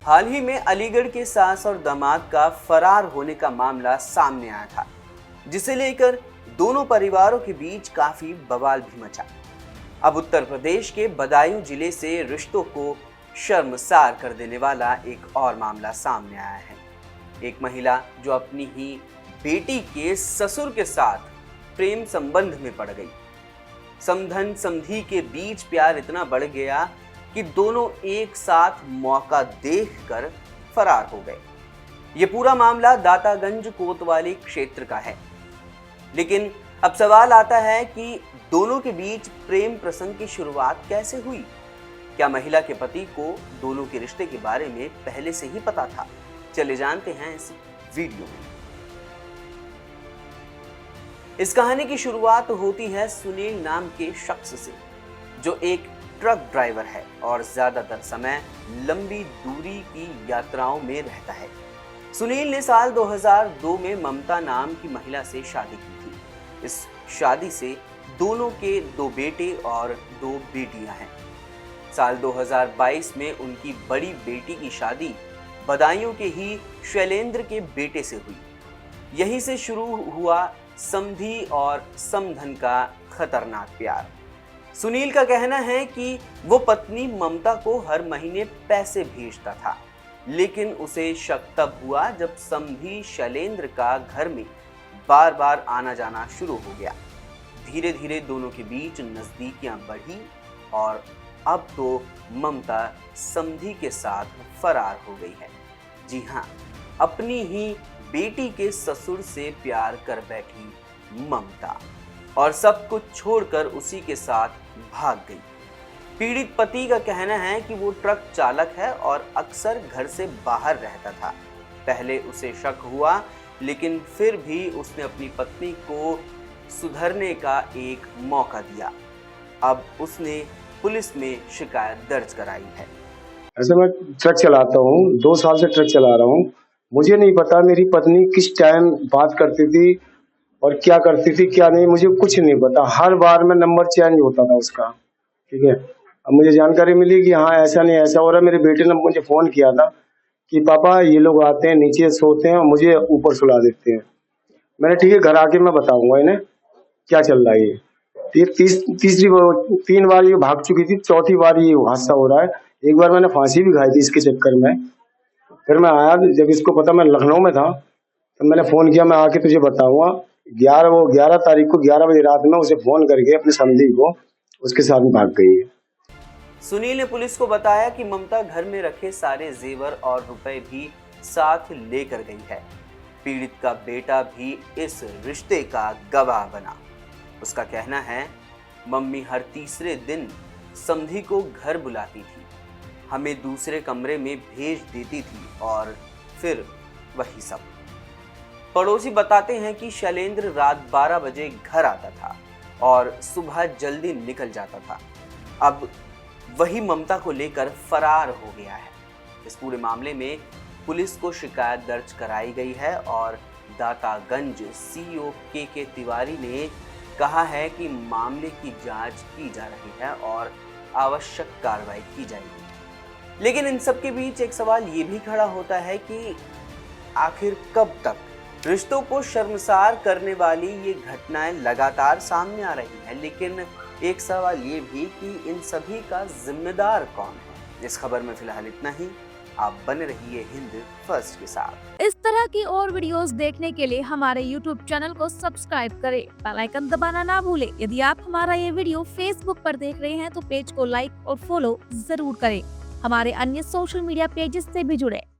हाल ही में अलीगढ़ के सास और दामाद का फरार होने का मामला सामने आया था, जिसे लेकर दोनों परिवारों के बीच काफी बवाल भी मचा। अब उत्तर प्रदेश के बदायूं जिले से रिश्तों को शर्मसार कर देने वाला एक और मामला सामने आया है। एक महिला जो अपनी ही बेटी के ससुर के साथ प्रेम संबंध में पड़ गई। समधन समधी के बीच प्यार इतना बढ़ गया कि दोनों एक साथ मौका देखकर फरार हो गए। ये पूरा मामला दातागंज कोतवाली क्षेत्र का है। लेकिन अब सवाल आता है कि दोनों के बीच प्रेम प्रसंग की शुरुआत कैसे हुई? क्या महिला के पति को दोनों के रिश्ते के बारे में पहले से ही पता था? चले जानते हैं इस वीडियो में। इस कहानी की शुरुआत होती है सुनील नाम के शख्स से, जो एक ट्रक ड्राइवर है और ज्यादातर समय लंबी दूरी की यात्राओं में रहता है। सुनील ने साल 2002 में ममता नाम की महिला से शादी की थी। इस शादी से दोनों के 2 बेटे और 2 बेटियां हैं। साल 2022 में उनकी बड़ी बेटी की शादी बदायूं के ही शैलेंद्र के बेटे से हुई। यहीं से शुरू हुआ समधी और समधन का खतरनाक प्यार। सुनील का कहना है कि वो पत्नी ममता को हर महीने पैसे भेजता था, लेकिन उसे शक तब हुआ जब समधी शैलेंद्र का घर में बार बार आना जाना शुरू हो गया। धीरे धीरे दोनों के बीच नजदीकियां बढ़ी और अब तो ममता समधी के साथ फरार हो गई है। जी हाँ, अपनी ही बेटी के ससुर से प्यार कर बैठी ममता और सब कुछ छोड़कर उसी के साथ भाग गई। पीड़ित पति का कहना है कि वो ट्रक चालक है और अक्सर घर से बाहर रहता था। पहले उसे शक हुआ, लेकिन फिर भी उसने अपनी पत्नी को सुधरने का एक मौका दिया। अब उसने पुलिस में शिकायत दर्ज कराई है। ऐसे मैं ट्रक चलाता हूँ, 2 साल से ट्रक चला रहा हूँ। मुझे नहीं पता मेरी पत्नी किस टाइम बात करती थी और क्या करती थी क्या नहीं, मुझे कुछ नहीं पता। हर बार में नंबर चेंज होता था उसका, ठीक है। अब मुझे जानकारी मिली कि हाँ ऐसा नहीं ऐसा हो रहा। मेरे बेटे ने मुझे फोन किया था कि पापा ये लोग आते हैं, नीचे सोते हैं और मुझे ऊपर सुला देते हैं। मैंने ठीक है घर आके मैं बताऊंगा इन्हें क्या चल रहा है। ये तीसरी 3 बार ये भाग चुकी थी, चौथी बार ये हादसा हो रहा है। एक बार मैंने फांसी भी खाई थी इसके चक्कर में। फिर मैं आया, जब इसको पता मैं लखनऊ में था तो मैंने फोन किया मैं आके तुझे बताऊंगा। 11 तारीख को 11 बजे रात में उसे फोन करके अपने समधी को उसके साथ भाग गई है। सुनील ने पुलिस को बताया कि ममता घर में रखे सारे जेवर और रुपए भी साथ लेकर गई है। पीड़ित का बेटा भी इस रिश्ते का गवाह बना। उसका कहना है, मम्मी हर तीसरे दिन समधी को घर बुलाती थी, हमें दूसरे कमरे में भेज देती थी और फिर वही सब। पड़ोसी बताते हैं कि शैलेंद्र रात 12 बजे घर आता था और सुबह जल्दी निकल जाता था। अब वही ममता को लेकर फरार हो गया है। इस पूरे मामले में पुलिस को शिकायत दर्ज कराई गई है और दातागंज सीओ के तिवारी ने कहा है कि मामले की जांच की जा रही है और आवश्यक कार्रवाई की जाएगी। लेकिन इन सब के बीच एक सवाल ये भी खड़ा होता है कि आखिर कब तक रिश्तों को शर्मसार करने वाली ये घटनाएं लगातार सामने आ रही हैं। लेकिन एक सवाल ये भी कि इन सभी का जिम्मेदार कौन है। इस खबर में फिलहाल इतना ही। आप बने रहिए हिंद फर्स्ट के साथ। इस तरह की और वीडियोस देखने के लिए हमारे YouTube चैनल को सब्सक्राइब करें, बेल आइकन दबाना ना भूलें। यदि आप हमारा ये वीडियो Facebook पर देख रहे हैं तो पेज को लाइक और फॉलो जरूर करें। हमारे अन्य सोशल मीडिया पेजेस से भी जुड़े।